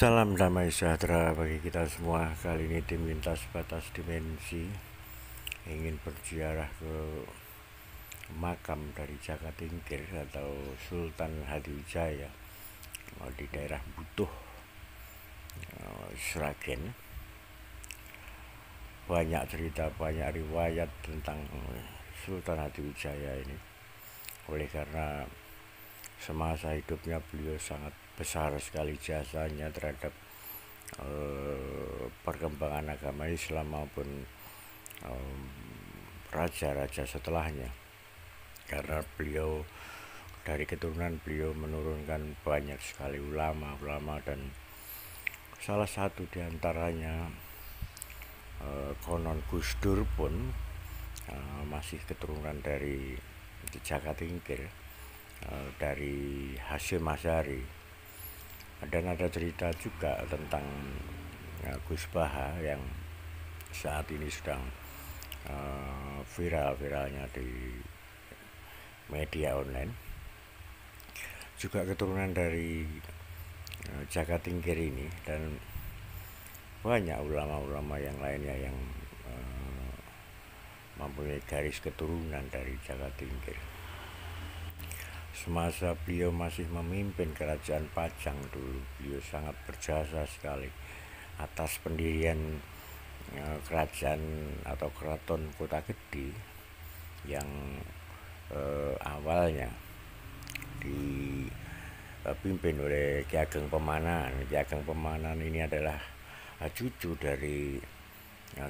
Salam damai sejahtera bagi kita semua. Kali ini tim lintas batas dimensi ingin berziarah ke makam dari Jaka Tingkir atau Sultan Hadiwijaya di daerah Butuh, Sragen. Banyak cerita, banyak riwayat tentang Sultan Hadiwijaya ini. Oleh karena semasa hidupnya beliau sangat besar sekali jasanya terhadap perkembangan agama Islam maupun raja-raja setelahnya, karena beliau dari keturunan beliau menurunkan banyak sekali ulama-ulama, dan salah satu diantaranya konon Gus Dur pun masih keturunan dari Jaka Tingkir, dari Hasyim Asy'ari. Dan ada cerita juga tentang Gus Baha yang saat ini sedang viral-viralnya di media online, juga keturunan dari Jaka Tingkir ini, dan banyak ulama-ulama yang lainnya yang mempunyai garis keturunan dari Jaka Tingkir. Semasa beliau masih memimpin kerajaan Pajang dulu, beliau sangat berjasa sekali atas pendirian kerajaan atau keraton Kota Gede yang awalnya dipimpin oleh Ki Ageng Pemanan. Ki Ageng Pemanan ini adalah cucu dari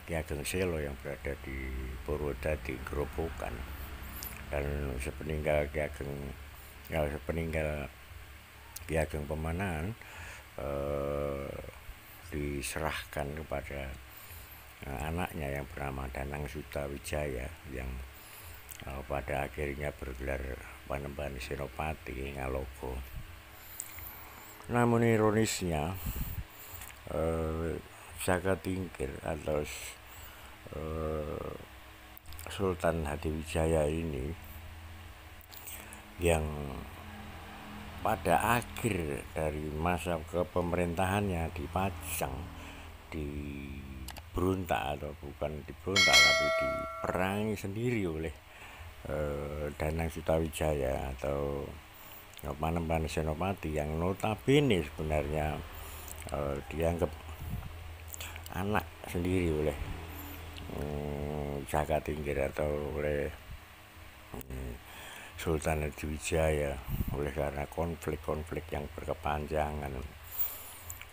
Ki Ageng Selo yang berada di Purwodadi, Grobogan. Dan sepeninggal Ki Ageng Pemanan diserahkan kepada anaknya yang bernama Danang Sutawijaya yang pada akhirnya bergelar Panembahan Senopati Ngalogo. Namun ironisnya Jaka Tingkir atau Sultan Hadiwijaya ini yang pada akhir dari masa kepemerintahannya di Pajang diberontak, atau bukan diberontak tapi diperangi sendiri oleh Danang Sutawijaya atau Panembahan Senopati yang notabene sebenarnya dianggap anak sendiri oleh Jaka Tingkir atau oleh Sultan Hadiwijaya, oleh karena konflik-konflik yang berkepanjangan.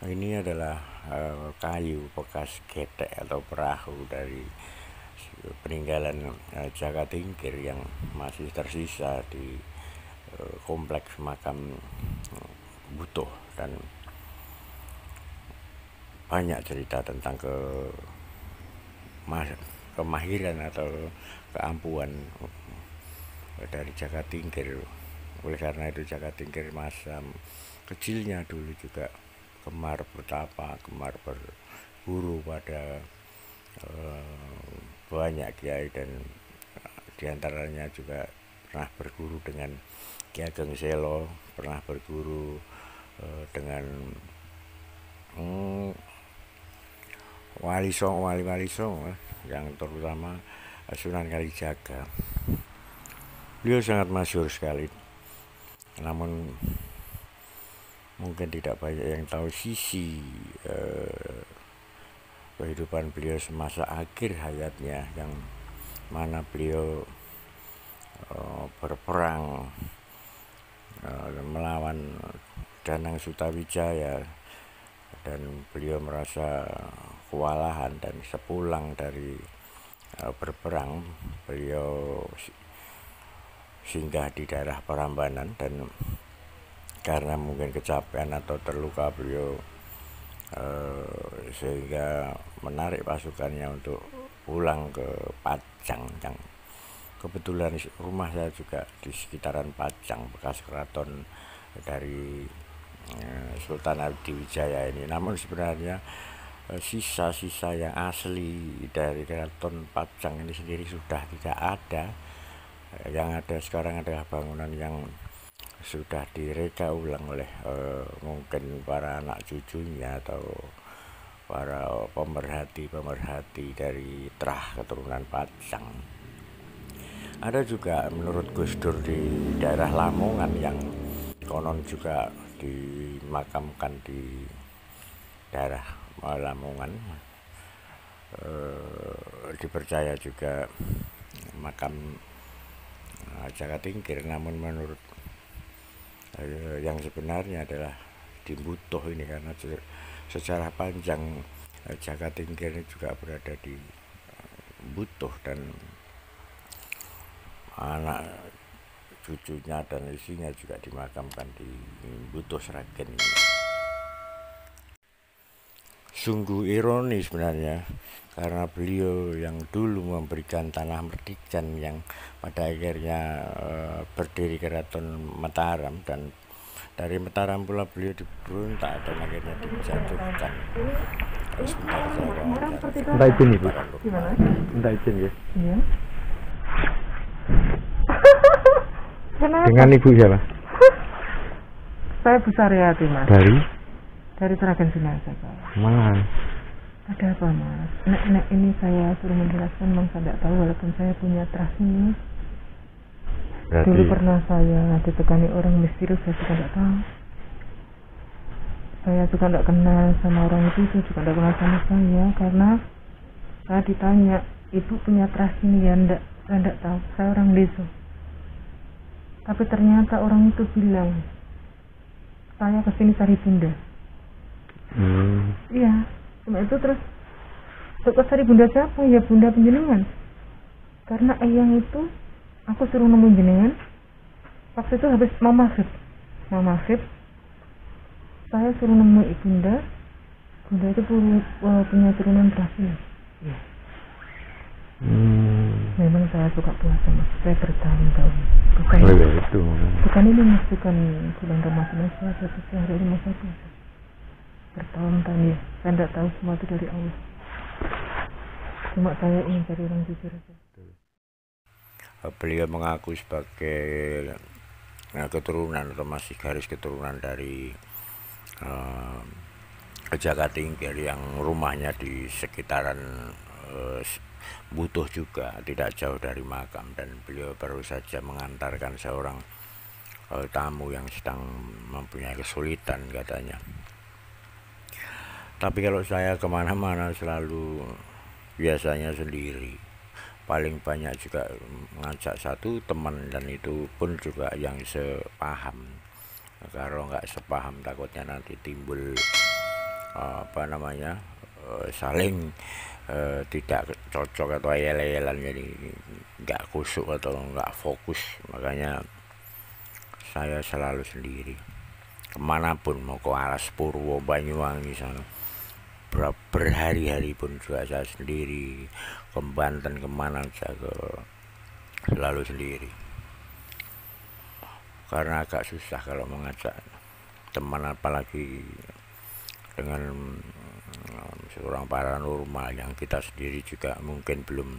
Ini adalah kayu bekas getek atau perahu dari peninggalan Jaka Tingkir yang masih tersisa di kompleks makam Butuh, dan banyak cerita tentang kemahiran atau keampuhan dari Jaka Tingkir. Oleh karena itu Jaka Tingkir masa kecilnya dulu juga gemar bertapa, gemar berguru pada banyak kiai, dan diantaranya juga pernah berguru dengan Ki Ageng Selo, pernah berguru dengan wali songo yang terutama Sunan Kalijaga. Beliau sangat masyhur sekali, namun mungkin tidak banyak yang tahu sisi kehidupan beliau semasa akhir hayatnya, yang mana beliau berperang melawan Danang Sutawijaya, dan beliau merasa kewalahan, dan sepulang dari berperang beliau singgah di daerah Prambanan, dan karena mungkin kecapean atau terluka beliau sehingga menarik pasukannya untuk pulang ke Pajang, yang kebetulan rumah saya juga di sekitaran Pajang, bekas keraton dari Sultan Hadiwijaya ini. Namun sebenarnya sisa-sisa yang asli dari keraton Pajang ini sendiri sudah tidak ada. Yang ada sekarang adalah bangunan yang sudah direka ulang oleh mungkin para anak cucunya atau para pemerhati dari terah keturunan Pajang. Ada juga menurut Gus Dur di daerah Lamongan yang konon juga dimakamkan di daerah Lamongan. Dipercaya juga makam Jaka Tingkir, namun menurut yang sebenarnya adalah di Butuh ini, karena sejarah panjang Jaka Tingkir ini juga berada di Butuh, dan anak cucunya dan istrinya juga dimakamkan di Butuh Sragen ini. Sungguh ironis sebenarnya, karena beliau yang dulu memberikan tanah Merdikan yang pada akhirnya berdiri Keraton Mataram, dan dari Mataram pula beliau diberontak dan akhirnya dijatuhkan. Sebentar saya wawancara. Minta izin Ibu. Minta izin ya. Iya. Dengan Ibu siapa? Saya Bu Saryati, Mas. Dari Sragen Sinasa, Pak. Mana? Ada apa, Mas? Nek ini saya suruh menjelaskan, Bang, saya tidak tahu walaupun saya punya trust ini. Berarti Dulu pernah saya ditekani orang misterius, saya juga tidak tahu. Saya juga tidak kenal sama orang itu juga tidak kenal sama saya, karena saya ditanya, Ibu punya trust ini ya? Enggak, saya tidak tahu. Saya orang desa. Tapi ternyata orang itu bilang, saya kesini cari bunda. Iya, cuma itu. Terus suka cari bunda siapa? Ya bunda penjenengan. Karena eyang itu aku suruh nemuin jenengan. Waktu itu habis mau maghrib, saya suruh nemuin bunda. Bunda itu punya turunan Brazil. Ya. Memang saya suka puasa, Mas. Saya bertahun-tahun. Bukan ini, Mas, bukan bulan Ramadan. Saya hari ini masa puasa. Bertahun-tahun ya. Saya tidak tahu semua itu dari Allah. Cuma saya ingin cari orang jujur aja. Beliau mengaku sebagai keturunan atau masih garis keturunan dari Jaka Tingkir yang rumahnya di sekitaran Butuh juga, tidak jauh dari makam, dan beliau baru saja mengantarkan seorang tamu yang sedang mempunyai kesulitan katanya. Tapi kalau saya kemana-mana selalu biasanya sendiri, paling banyak juga mengajak satu teman, dan itu pun juga yang sepaham. Kalau nggak sepaham takutnya nanti timbul saling tidak cocok atau ayel-ayelan, jadi nggak kusuk atau nggak fokus. Makanya saya selalu sendiri kemanapun, mau ke Alas Purwo, Banyuwangi sana, berhari-hari pun juga saya sendiri. Ke Banten kemana saya selalu sendiri, karena agak susah kalau mengajak teman, apalagi dengan seorang paranormal yang kita sendiri juga mungkin belum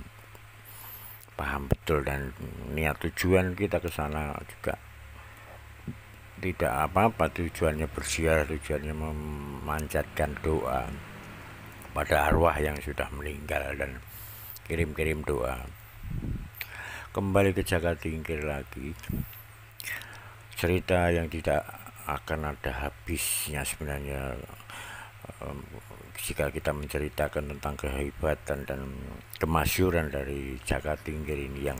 paham betul, dan niat tujuan kita ke sana juga tidak apa-apa. Tujuannya berziarah, tujuannya memanjatkan doa pada arwah yang sudah meninggal dan kirim-kirim doa. Kembali ke Jaka Tingkir lagi, cerita yang tidak akan ada habisnya sebenarnya jika kita menceritakan tentang kehebatan dan kemasyhuran dari Jaka Tingkir ini, yang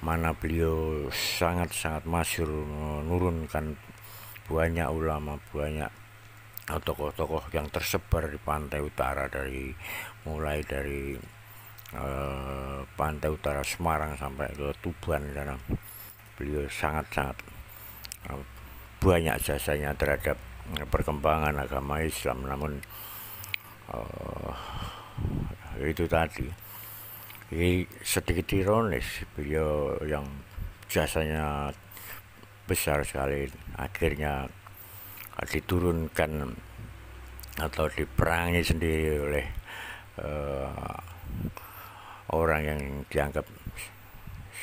mana beliau sangat-sangat masyhur menurunkan banyak ulama, banyak tokoh-tokoh yang tersebar di pantai utara, mulai dari pantai utara Semarang sampai ke Tuban sana. Beliau sangat-sangat banyak jasanya terhadap perkembangan agama Islam. Namun itu tadi, ini sedikit ironis, beliau yang jasanya besar sekali akhirnya diturunkan atau diperangi sendiri oleh orang yang dianggap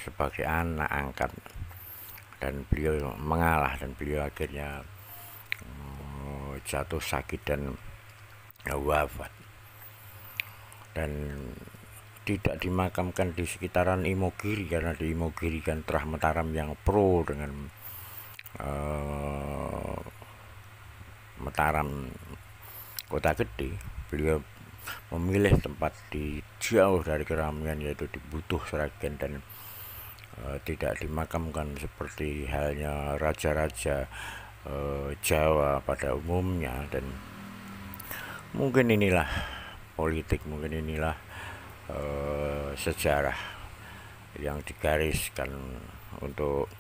sebagai anak angkat dan beliau mengalah, dan beliau akhirnya jatuh sakit dan wafat, dan tidak dimakamkan di sekitaran Imogiri, karena di Imogiri kan Trah Mataram yang pro dengan Mataram kota gede. Beliau memilih tempat di jauh dari keramaian, yaitu di Butuh Sragen, dan tidak dimakamkan seperti halnya raja-raja Jawa pada umumnya. Dan mungkin inilah politik, mungkin inilah sejarah yang digariskan untuk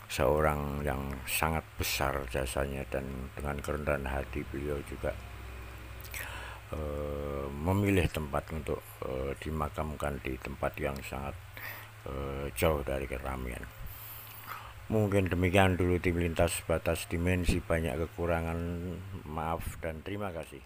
seorang yang sangat besar jasanya, dan dengan kerendahan hati beliau juga memilih tempat untuk dimakamkan di tempat yang sangat jauh dari keramaian. Mungkin demikian dulu tim lintas batas dimensi, banyak kekurangan, maaf dan terima kasih.